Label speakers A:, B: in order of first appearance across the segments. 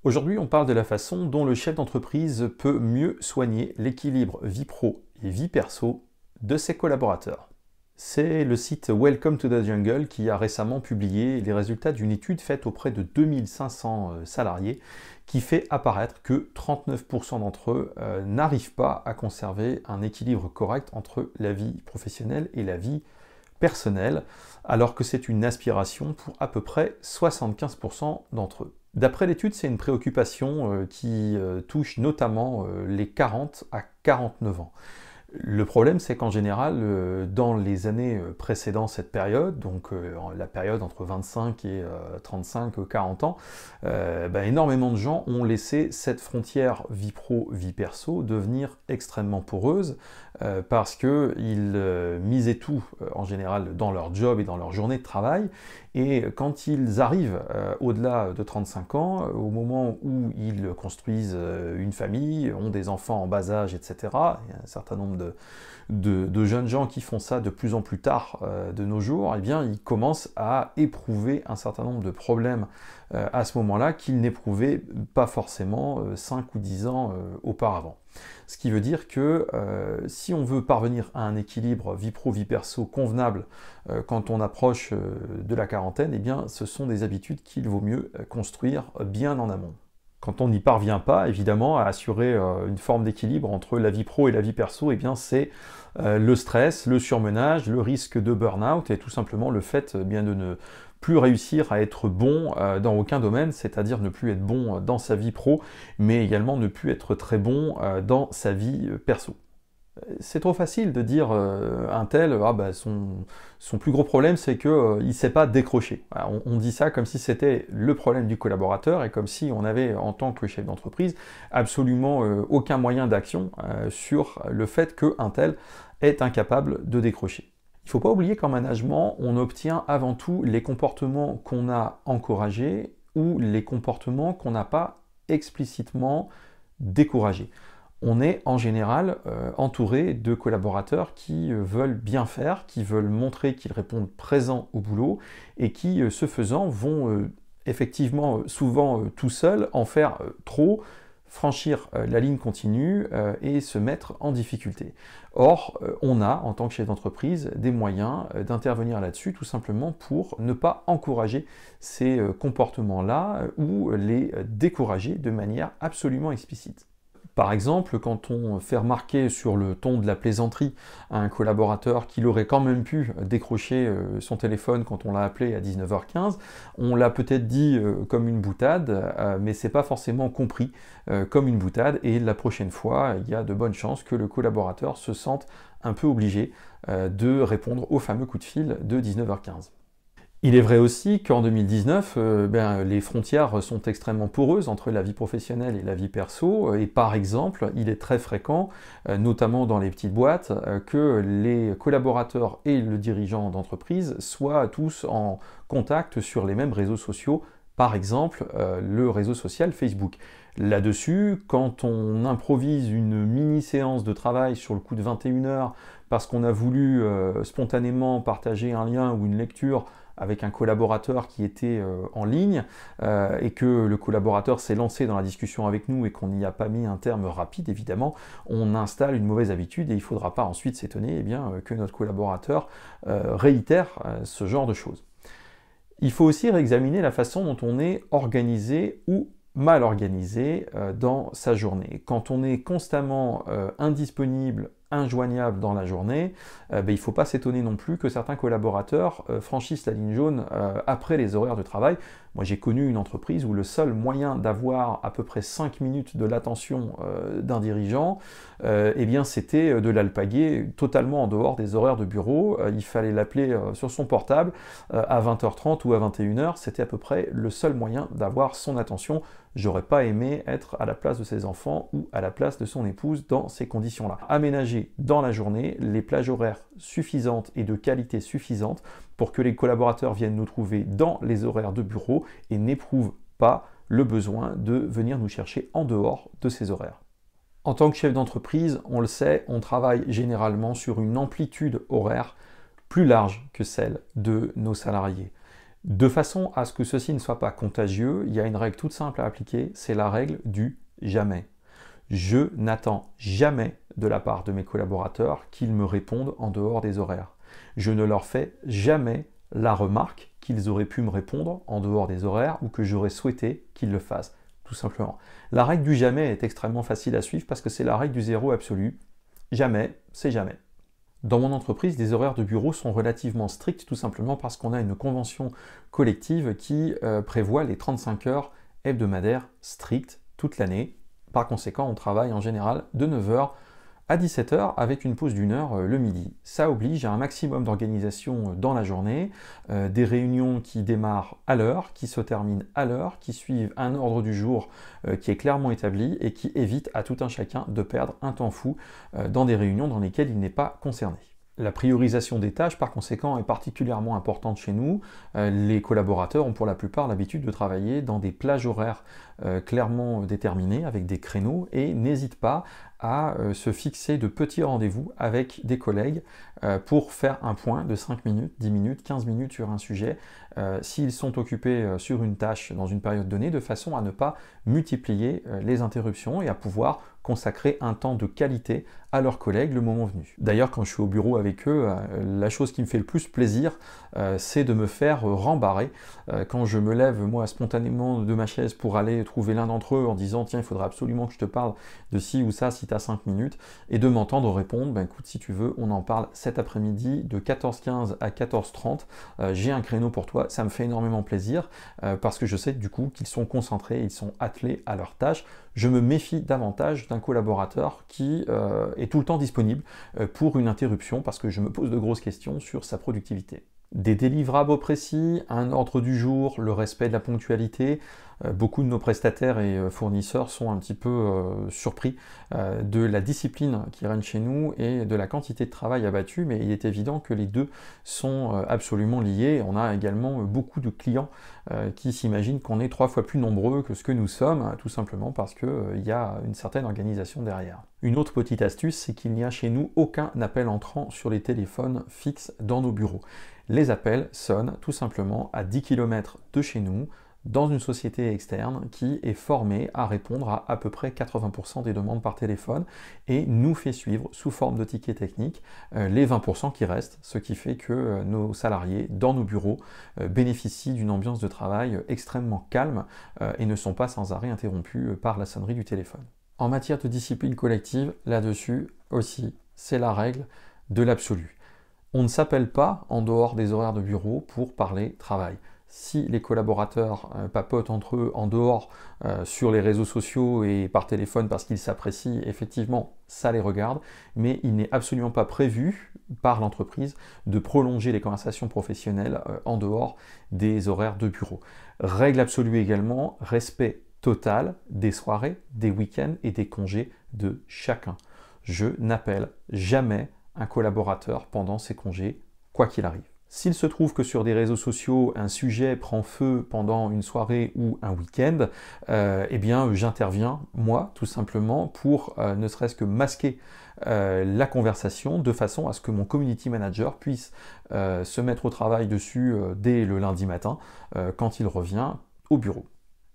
A: Aujourd'hui, on parle de la façon dont le chef d'entreprise peut mieux soigner l'équilibre vie pro et vie perso de ses collaborateurs. C'est le site Welcome to the Jungle qui a récemment publié les résultats d'une étude faite auprès de 2500 salariés qui fait apparaître que 39% d'entre eux n'arrivent pas à conserver un équilibre correct entre la vie professionnelle et la vie personnelle, alors que c'est une aspiration pour à peu près 75% d'entre eux. D'après l'étude, c'est une préoccupation qui touche notamment les 40 à 49 ans. Le problème, c'est qu'en général, dans les années précédant cette période, donc la période entre 25 et 35-40 ans, énormément de gens ont laissé cette frontière vie pro-vie perso devenir extrêmement poreuse parce qu'ils misaient tout en général dans leur job et dans leur journée de travail. Et quand ils arrivent au-delà de 35 ans, au moment où ils construisent une famille, ont des enfants en bas âge, etc., il y a un certain nombre de jeunes gens qui font ça de plus en plus tard de nos jours, eh bien, ils commencent à éprouver un certain nombre de problèmes à ce moment-là qu'ils n'éprouvaient pas forcément 5 ou 10 ans auparavant. Ce qui veut dire que si on veut parvenir à un équilibre vie pro-vie perso convenable quand on approche de la quarantaine, eh bien, ce sont des habitudes qu'il vaut mieux construire bien en amont. Quand on n'y parvient pas, évidemment, à assurer une forme d'équilibre entre la vie pro et la vie perso, eh bien, c'est le stress, le surmenage, le risque de burn-out et tout simplement le fait bien de ne plus réussir à être bon dans aucun domaine, c'est-à-dire ne plus être bon dans sa vie pro, mais également ne plus être très bon dans sa vie perso. C'est trop facile de dire un tel, son plus gros problème c'est qu'il ne sait pas décrocher. Voilà, on dit ça comme si c'était le problème du collaborateur et comme si on avait en tant que chef d'entreprise absolument aucun moyen d'action sur le fait qu'un tel est incapable de décrocher. Il ne faut pas oublier qu'en management, on obtient avant tout les comportements qu'on a encouragés ou les comportements qu'on n'a pas explicitement découragés. On est en général entouré de collaborateurs qui veulent bien faire, qui veulent montrer qu'ils répondent présents au boulot et qui, ce faisant, vont effectivement souvent tout seuls en faire trop, franchir la ligne continue et se mettre en difficulté. Or, on a, en tant que chef d'entreprise, des moyens d'intervenir là-dessus, tout simplement pour ne pas encourager ces comportements-là ou les décourager de manière absolument explicite. Par exemple, quand on fait remarquer sur le ton de la plaisanterie à un collaborateur qu'il aurait quand même pu décrocher son téléphone quand on l'a appelé à 19h15, on l'a peut-être dit comme une boutade, mais c'est pas forcément compris comme une boutade, et la prochaine fois, il y a de bonnes chances que le collaborateur se sente un peu obligé de répondre au fameux coup de fil de 19h15. Il est vrai aussi qu'en 2019, les frontières sont extrêmement poreuses entre la vie professionnelle et la vie perso, et par exemple, il est très fréquent, notamment dans les petites boîtes, que les collaborateurs et le dirigeant d'entreprise soient tous en contact sur les mêmes réseaux sociaux, par exemple le réseau social Facebook. Là-dessus, quand on improvise une mini-séance de travail sur le coup de 21h parce qu'on a voulu spontanément partager un lien ou une lecture avec un collaborateur qui était en ligne et que le collaborateur s'est lancé dans la discussion avec nous et qu'on n'y a pas mis un terme rapide, évidemment, on installe une mauvaise habitude et il ne faudra pas ensuite s'étonner que notre collaborateur réitère ce genre de choses. Il faut aussi réexaminer la façon dont on est organisé ou mal organisé dans sa journée. Quand on est constamment indisponible, injoignable dans la journée, il ne faut pas s'étonner non plus que certains collaborateurs franchissent la ligne jaune après les horaires de travail. Moi j'ai connu une entreprise où le seul moyen d'avoir à peu près 5 minutes de l'attention d'un dirigeant, c'était de l'alpaguer totalement en dehors des horaires de bureau. Il fallait l'appeler sur son portable à 20h30 ou à 21h, c'était à peu près le seul moyen d'avoir son attention. J'aurais pas aimé être à la place de ses enfants ou à la place de son épouse dans ces conditions-là. Aménager dans la journée les plages horaires suffisantes et de qualité suffisante pour que les collaborateurs viennent nous trouver dans les horaires de bureau et n'éprouvent pas le besoin de venir nous chercher en dehors de ces horaires. En tant que chef d'entreprise, on le sait, on travaille généralement sur une amplitude horaire plus large que celle de nos salariés. De façon à ce que ceci ne soit pas contagieux, il y a une règle toute simple à appliquer, c'est la règle du jamais. Je n'attends jamais de la part de mes collaborateurs qu'ils me répondent en dehors des horaires. Je ne leur fais jamais la remarque qu'ils auraient pu me répondre en dehors des horaires ou que j'aurais souhaité qu'ils le fassent, tout simplement. La règle du jamais est extrêmement facile à suivre parce que c'est la règle du zéro absolu. Jamais, c'est jamais. Dans mon entreprise, les horaires de bureau sont relativement stricts, tout simplement parce qu'on a une convention collective qui prévoit les 35 heures hebdomadaires strictes toute l'année. Par conséquent, on travaille en général de 9 heures à 17 heures avec une pause d'une heure le midi. Ça oblige à un maximum d'organisation dans la journée, des réunions qui démarrent à l'heure, qui se terminent à l'heure, qui suivent un ordre du jour qui est clairement établi et qui évite à tout un chacun de perdre un temps fou dans des réunions dans lesquelles il n'est pas concerné. La priorisation des tâches, par conséquent, est particulièrement importante chez nous. Les collaborateurs ont pour la plupart l'habitude de travailler dans des plages horaires clairement déterminées, avec des créneaux, et n'hésitent pas à se fixer de petits rendez-vous avec des collègues pour faire un point de 5 minutes, 10 minutes, 15 minutes sur un sujet, s'ils sont occupés sur une tâche dans une période donnée, de façon à ne pas multiplier les interruptions et à pouvoir consacrer un temps de qualité à leurs collègues le moment venu. D'ailleurs, quand je suis au bureau avec eux, la chose qui me fait le plus plaisir, c'est de me faire rembarrer. Quand je me lève, moi, spontanément de ma chaise pour aller trouver l'un d'entre eux en disant « Tiens, il faudra absolument que je te parle de ci ou ça si tu as 5 minutes », et de m'entendre répondre « Ben écoute, si tu veux, on en parle cet après-midi de 14h15 à 14h30, j'ai un créneau pour toi », ça me fait énormément plaisir parce que je sais du coup qu'ils sont concentrés, ils sont attelés à leur tâche. Je me méfie davantage d'un collaborateur qui est tout le temps disponible pour une interruption parce que je me pose de grosses questions sur sa productivité. Des délivrables précis, un ordre du jour, le respect de la ponctualité. Beaucoup de nos prestataires et fournisseurs sont un petit peu surpris de la discipline qui règne chez nous et de la quantité de travail abattu, mais il est évident que les deux sont absolument liés. On a également beaucoup de clients qui s'imaginent qu'on est 3 fois plus nombreux que ce que nous sommes, tout simplement parce qu'il y a une certaine organisation derrière. Une autre petite astuce, c'est qu'il n'y a chez nous aucun appel entrant sur les téléphones fixes dans nos bureaux. Les appels sonnent tout simplement à 10 km de chez nous, dans une société externe qui est formée à répondre à peu près 80% des demandes par téléphone et nous fait suivre sous forme de tickets techniques les 20% qui restent, ce qui fait que nos salariés dans nos bureaux bénéficient d'une ambiance de travail extrêmement calme et ne sont pas sans arrêt interrompus par la sonnerie du téléphone. En matière de discipline collective, là-dessus aussi, c'est la règle de l'absolu. On ne s'appelle pas en dehors des horaires de bureau pour parler travail. Si les collaborateurs papotent entre eux en dehors sur les réseaux sociaux et par téléphone parce qu'ils s'apprécient, effectivement, ça les regarde, mais il n'est absolument pas prévu par l'entreprise de prolonger les conversations professionnelles en dehors des horaires de bureau. Règle absolue également, respect total des soirées, des week-ends et des congés de chacun. Je n'appelle jamais un collaborateur pendant ses congés, quoi qu'il arrive. S'il se trouve que sur des réseaux sociaux, un sujet prend feu pendant une soirée ou un week-end, eh bien j'interviens, moi, tout simplement, pour ne serait-ce que masquer la conversation de façon à ce que mon community manager puisse se mettre au travail dessus dès le lundi matin, quand il revient au bureau.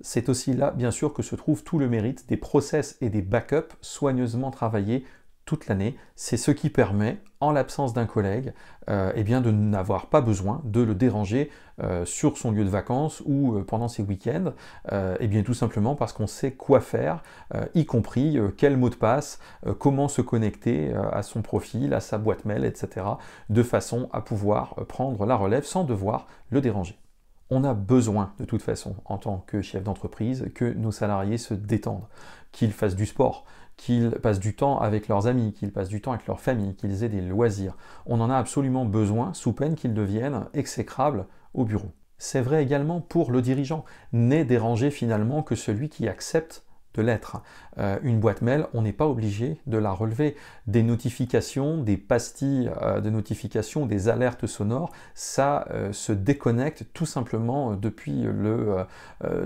A: C'est aussi là, bien sûr, que se trouve tout le mérite des process et des backups soigneusement travaillés toute l'année. C'est ce qui permet, en l'absence d'un collègue, eh bien de n'avoir pas besoin de le déranger sur son lieu de vacances ou pendant ses week-ends, eh bien tout simplement parce qu'on sait quoi faire, y compris quel mot de passe, comment se connecter à son profil, à sa boîte mail, etc., de façon à pouvoir prendre la relève sans devoir le déranger. On a besoin, de toute façon, en tant que chef d'entreprise, que nos salariés se détendent, qu'ils fassent du sport, qu'ils passent du temps avec leurs amis, qu'ils passent du temps avec leur famille, qu'ils aient des loisirs. On en a absolument besoin, sous peine qu'ils deviennent exécrables au bureau. C'est vrai également pour le dirigeant. N'est dérangé finalement que celui qui accepte de l'être. Une boîte mail, on n'est pas obligé de la relever. Des notifications, des pastilles de notifications, des alertes sonores, ça se déconnecte tout simplement depuis le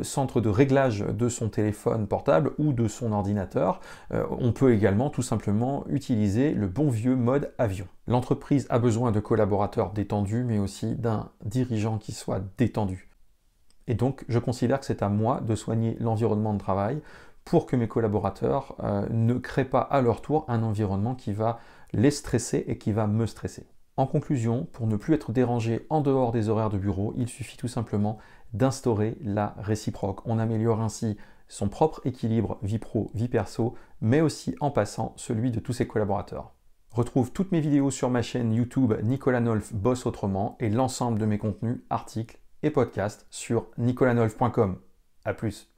A: centre de réglage de son téléphone portable ou de son ordinateur. On peut également tout simplement utiliser le bon vieux mode avion. L'entreprise a besoin de collaborateurs détendus, mais aussi d'un dirigeant qui soit détendu. Et donc, je considère que c'est à moi de soigner l'environnement de travail pour que mes collaborateurs ne créent pas à leur tour un environnement qui va les stresser et qui va me stresser. En conclusion, pour ne plus être dérangé en dehors des horaires de bureau, il suffit tout simplement d'instaurer la réciproque. On améliore ainsi son propre équilibre vie pro, vie perso, mais aussi en passant celui de tous ses collaborateurs. Retrouve toutes mes vidéos sur ma chaîne YouTube Nicolas Nolf Bosse Autrement et l'ensemble de mes contenus, articles et podcasts sur nicolasnolf.com. A plus.